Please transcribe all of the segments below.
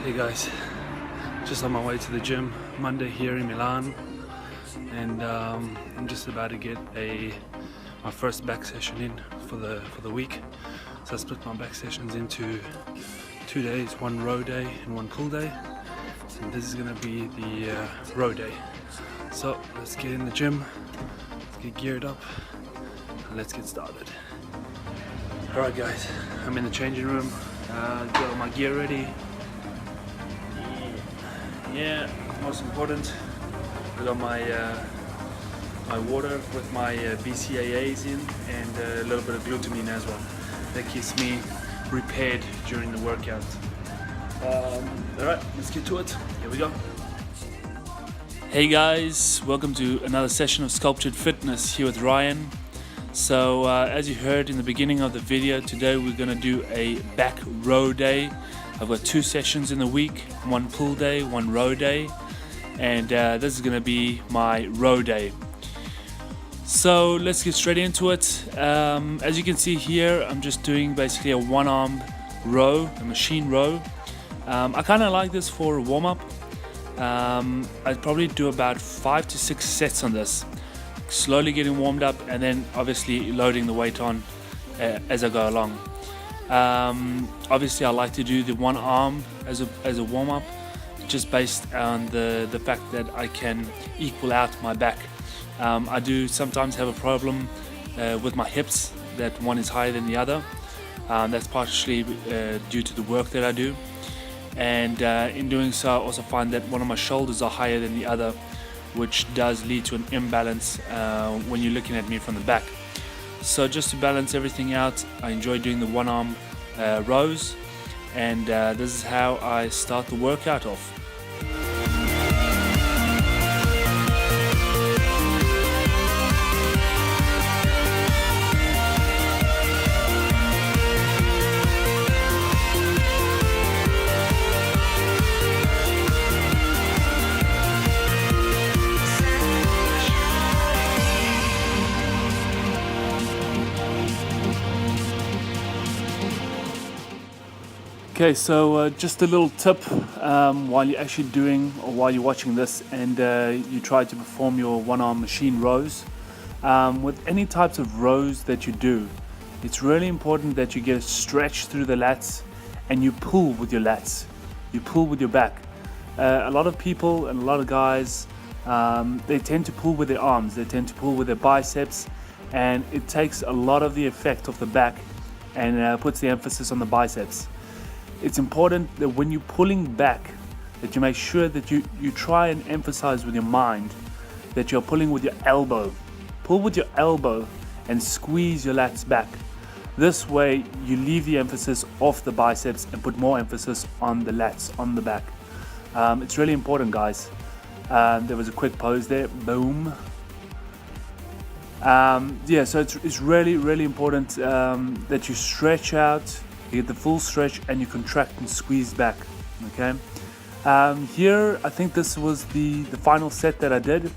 Hey guys, just on my way to the gym Monday here in Milan, and I'm just about to get my first back session in for the week. So I split my back sessions into 2 days, one row day and one pull day. And this is gonna be the row day. So let's get in the gym, let's get geared up, and let's get started. Alright guys, I'm in the changing room, got all my gear ready. Yeah, most important, I got my my water with my BCAAs in, and a little bit of glutamine as well. That keeps me repaired during the workout. Alright, let's get to it. Here we go. Hey guys, welcome to another session of Sculptured Fitness here with Ryan. So as you heard in the beginning of the video, today we're going to do a back row day. I've got 2 sessions in the week, one pull day, one row day, and this is going to be my row day. So let's get straight into it. As you can see here, I'm just doing basically a one-arm row, a machine row. I kind of like this for a warm-up. I'd probably do about 5 to 6 sets on this, slowly getting warmed up, and then obviously loading the weight on as I go along. Obviously I like to do the one arm as a warm-up, just based on the fact that I can equal out my back. I do sometimes have a problem with my hips, that one is higher than the other. That's partially due to the work that I do, and in doing so I also find that one of my shoulders are higher than the other, which does lead to an imbalance when you're looking at me from the back. So just to balance everything out, I enjoy doing the one arm rows, and this is how I start the workout off. Okay, so just a little tip while you're actually doing, or while you're watching this and you try to perform your one-arm machine rows. With any types of rows that you do, it's really important that you get a stretch through the lats and you pull with your lats. You pull with your back. A lot of people and a lot of guys, they tend to pull with their arms, they tend to pull with their biceps, and it takes a lot of the effect of the back and puts the emphasis on the biceps. It's important that when you're pulling back, that you make sure that you try and emphasize with your mind that you're pulling with your elbow. Pull with your elbow and squeeze your lats back. This way you leave the emphasis off the biceps and put more emphasis on the lats, on the back. It's really important, guys. There was a quick pose there, boom. Yeah, so it's really important that you stretch out. You get the full stretch and you contract and squeeze back. Okay. Here, I think this was the final set that I did.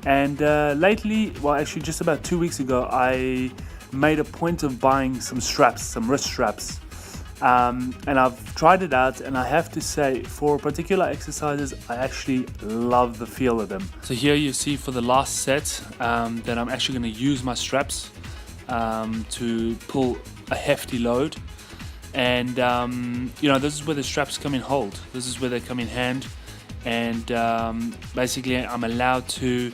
And lately, well, actually just about 2 weeks ago, I made a point of buying some straps, some wrist straps. And I've tried it out, and I have to say, for particular exercises, I actually love the feel of them. So here you see for the last set that I'm actually going to use my straps to pull a hefty load. And this is where the straps come in hold. This is where they come in hand, and basically I'm allowed to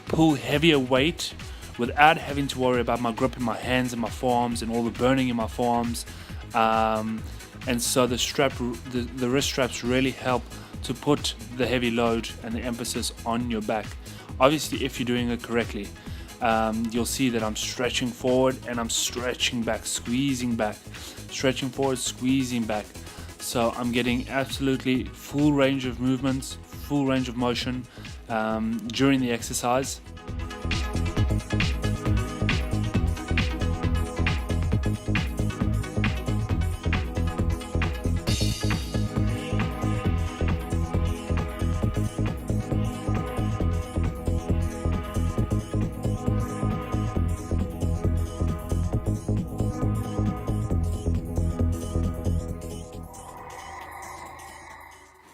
pull heavier weight without having to worry about my grip in my hands and my forearms and all the burning in my forearms. And so the wrist straps really help to put the heavy load and the emphasis on your back. Obviously, if you're doing it correctly, you'll see that I'm stretching forward and I'm stretching back, squeezing back, stretching forward, squeezing back. So I'm getting absolutely full range of movements, full range of motion during the exercise.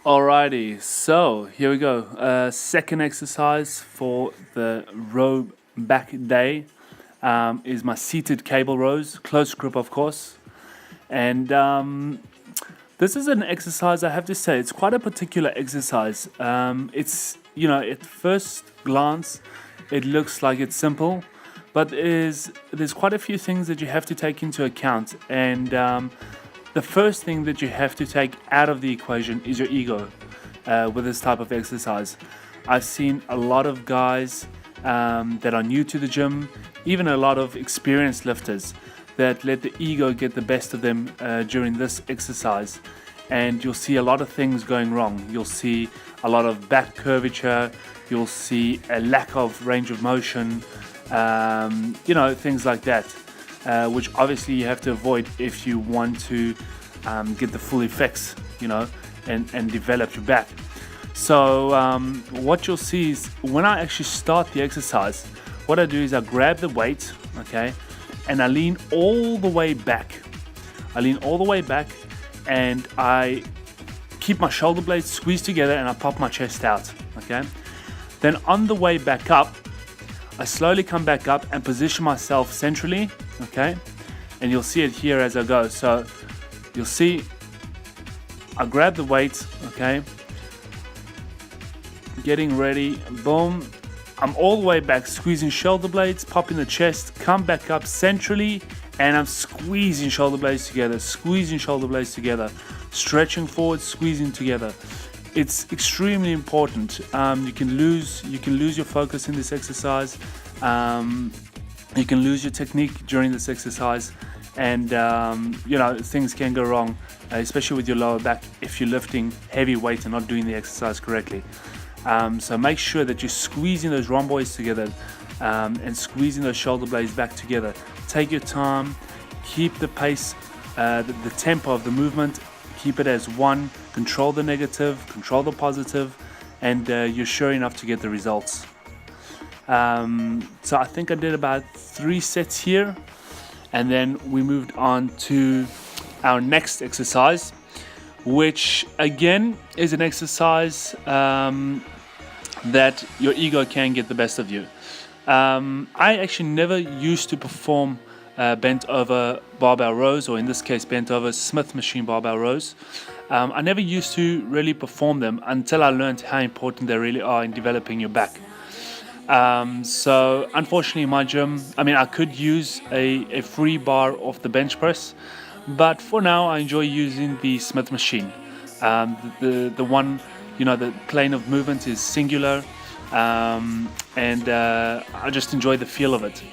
Alrighty, so here we go. Second exercise for the row back day is my seated cable rows, close grip of course. And this is an exercise, I have to say, it's quite a particular exercise. It's, at first glance, it looks like it's simple, but there's quite a few things that you have to take into account. And the first thing that you have to take out of the equation is your ego with this type of exercise. I've seen a lot of guys that are new to the gym, even a lot of experienced lifters that let the ego get the best of them during this exercise. And you'll see a lot of things going wrong. You'll see a lot of back curvature, you'll see a lack of range of motion, things like that. Which obviously you have to avoid if you want to get the full effects, and develop your back. So what you'll see is when I actually start the exercise, what I do is I grab the weight, okay, and I lean all the way back. And I keep my shoulder blades squeezed together and I pop my chest out, okay. Then on the way back up, I slowly come back up and position myself centrally, okay? And you'll see it here as I go. So you'll see I grab the weight, okay? Getting ready, boom. I'm all the way back, squeezing shoulder blades, popping the chest, come back up centrally, and I'm squeezing shoulder blades together, stretching forward, squeezing together. It's extremely important. You can lose your focus in this exercise. You can lose your technique during this exercise, and things can go wrong, especially with your lower back if you're lifting heavy weight and not doing the exercise correctly. So make sure that you're squeezing those rhomboids together and squeezing those shoulder blades back together. Take your time, keep the pace, the tempo of the movement. Keep it as one, control the negative, control the positive, and you're sure enough to get the results. So I think I did about 3 sets here, and then we moved on to our next exercise, which again is an exercise that your ego can get the best of you. I actually never used to perform bent over barbell rows, or in this case bent over Smith machine barbell rows. I never used to really perform them until I learned how important they really are in developing your back. So unfortunately in my gym, I could use a free bar off the bench press, but for now I enjoy using the Smith machine. The one, the plane of movement is singular, and I just enjoy the feel of it.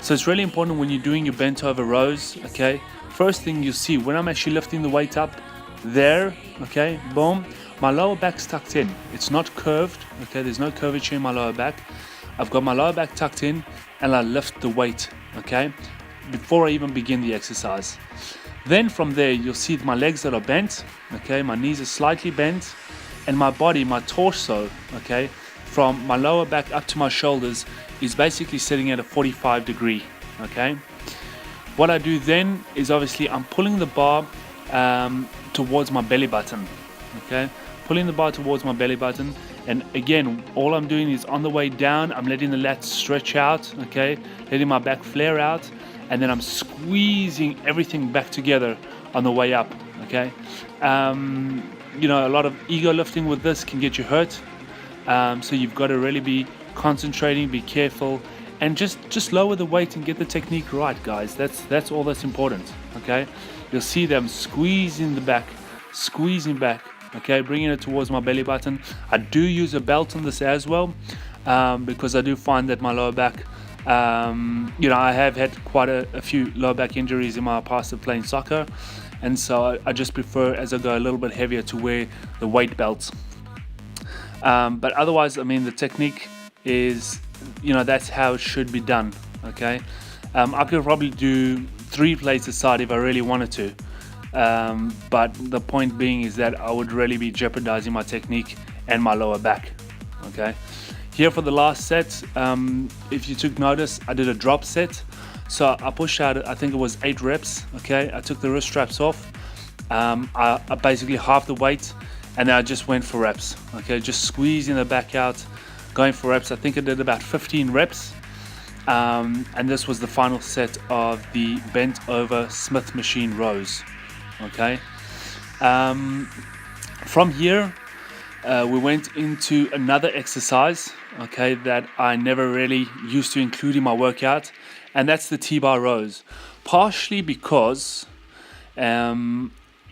So it's really important when you're doing your bent over rows, okay? First thing you see when I'm actually lifting the weight up there, okay, boom, my lower back's tucked in. It's not curved, okay? There's no curvature in my lower back. I've got my lower back tucked in and I lift the weight, okay, before I even begin the exercise. Then from there, you'll see my legs that are bent, okay? My knees are slightly bent, and my body, my torso, okay, from my lower back up to my shoulders is basically sitting at a 45 degree, okay? What I do then is obviously I'm pulling the bar towards my belly button, okay? Pulling the bar towards my belly button, and again, all I'm doing is on the way down, I'm letting the lats stretch out, okay? Letting my back flare out, and then I'm squeezing everything back together on the way up, okay? A lot of ego lifting with this can get you hurt. So you've got to really be concentrating, be careful, and just lower the weight and get the technique right, guys. That's all that's important, okay? You'll see them squeezing back, okay, bringing it towards my belly button. I do use a belt on this as well, because I do find that my lower back, I have had quite a few lower back injuries in my past of playing soccer, and so I just prefer, as I go a little bit heavier, to wear the weight belts. But otherwise, the technique is, that's how it should be done, okay? I could probably do 3 plates aside if I really wanted to, but the point being is that I would really be jeopardizing my technique and my lower back, okay? Here for the last set, if you took notice, I did a drop set. So I pushed out, I think it was 8 reps, okay? I took the wrist straps off. I basically halved the weight, and then I just went for reps. Okay, just squeezing the back out, going for reps. I think I did about 15 reps, and this was the final set of the bent over Smith machine rows. Okay, from here we went into another exercise, okay, that I never really used to include in my workout, and that's the T-bar rows. Partially because a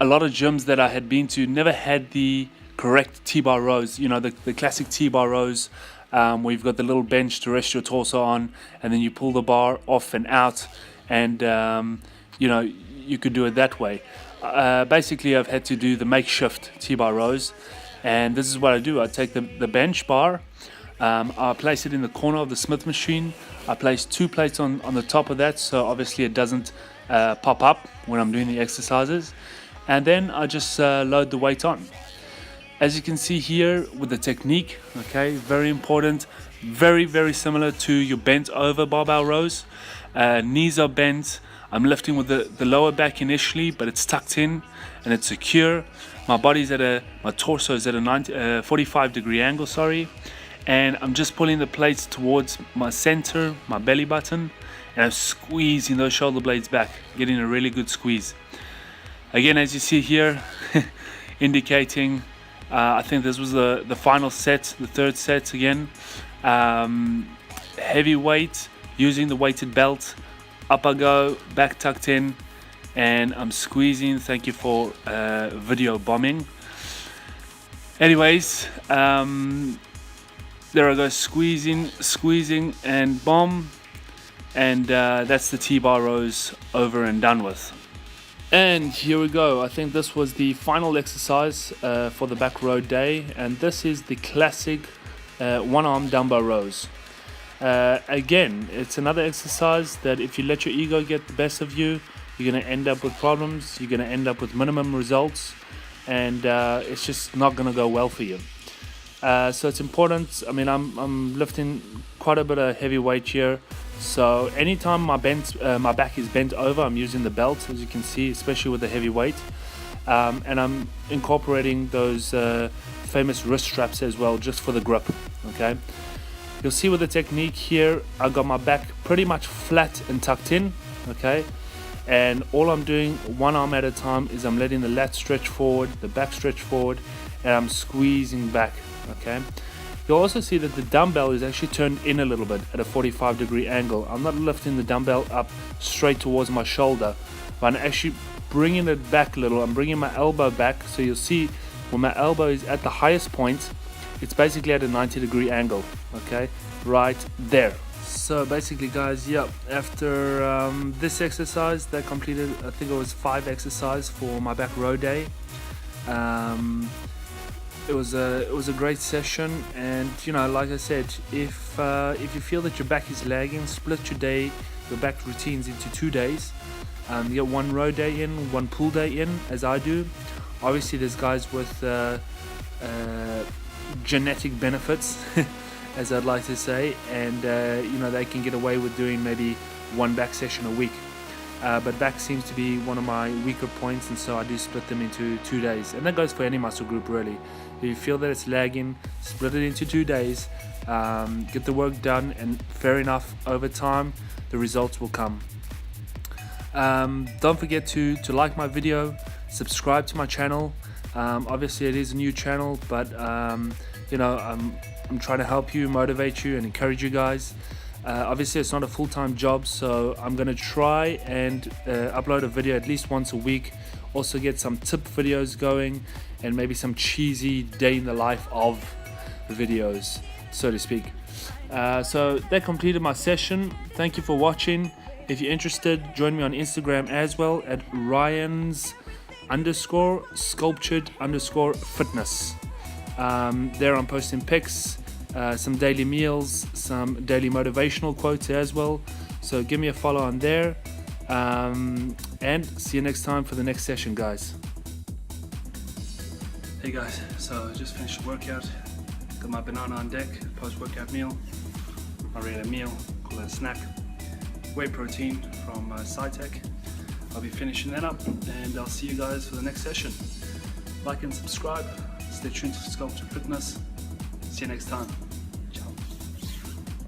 lot of gyms that I had been to never had the correct T-bar rows, you know, the classic T-bar rows, where you've got the little bench to rest your torso on, and then you pull the bar off and out, and you know, you could do it that way. Basically, I've had to do the makeshift T-bar rows, and this is what I do. I take the bench bar, I place it in the corner of the Smith machine. I place 2 plates on the top of that, so obviously it doesn't pop up when I'm doing the exercises, and then I just load the weight on. As you can see here with the technique, okay, very important, very similar to your bent over barbell rows. Knees are bent. I'm lifting with the lower back initially, but it's tucked in and it's secure. My torso is at a 45-degree angle, sorry, and I'm just pulling the plates towards my center, my belly button, and I'm squeezing those shoulder blades back, getting a really good squeeze. Again, as you see here, indicating, I think this was the final set, the third set again. Heavy weight, using the weighted belt. Up I go, back tucked in, and I'm squeezing. Thank you for video bombing. Anyways, there I go, squeezing and bomb, and that's the T-bar rows over and done with. And here we go. I think this was the final exercise for the back row day, and this is the classic one-arm dumbbell rows. Again, it's another exercise that if you let your ego get the best of you, you're going to end up with problems, you're going to end up with minimum results, and it's just not going to go well for you. So it's important. I mean, I'm lifting quite a bit of heavy weight here, so anytime my back is bent over, I'm using the belt, as you can see, especially with the heavy weight, and I'm incorporating those famous wrist straps as well, just for the grip. Okay, you'll see with the technique here, I got my back pretty much flat and tucked in. Okay, and all I'm doing, one arm at a time, is I'm letting the lat stretch forward, the back stretch forward, and I'm squeezing back. Okay, you'll also see that the dumbbell is actually turned in a little bit at a 45-degree angle. I'm not lifting the dumbbell up straight towards my shoulder, but I'm actually bringing it back a little. I'm bringing my elbow back, so you'll see when my elbow is at the highest point, it's basically at a 90-degree angle. Okay, right there. So basically, guys, yeah, after this exercise, that completed, I think it was 5 exercises for my back row day. It was a great session, and you know, like I said, if you feel that your back is lagging, split your back routines into 2 days. You get 1 row day in, 1 pull day in, as I do. Obviously, there's guys with genetic benefits, as I'd like to say, and you know, they can get away with doing maybe 1 back session a week. But back seems to be one of my weaker points, and so I do split them into 2 days, and that goes for any muscle group really. If you feel that it's lagging, split it into 2 days, get the work done, and fair enough, over time the results will come. Don't forget to like my video, subscribe to my channel. Obviously it is a new channel, but you know, I'm trying to help you, motivate you, and encourage you guys. Obviously it's not a full-time job, so I'm gonna try and upload a video at least once a week. Also get some tip videos going, and maybe some cheesy day in the life of videos, so to speak. So that completed my session. Thank you for watching. If you're interested, join me on Instagram as well at Ryans_sculptured_fitness. There I'm posting pics, some daily meals, some daily motivational quotes as well. So give me a follow on there, and see you next time for the next session, guys. Hey guys, so I just finished the workout. Got my banana on deck, post-workout meal. My regular meal, call it a snack. Whey protein from SciTech. I'll be finishing that up, and I'll see you guys for the next session. Like and subscribe. Stay tuned to Sculpture Fitness. See you next time.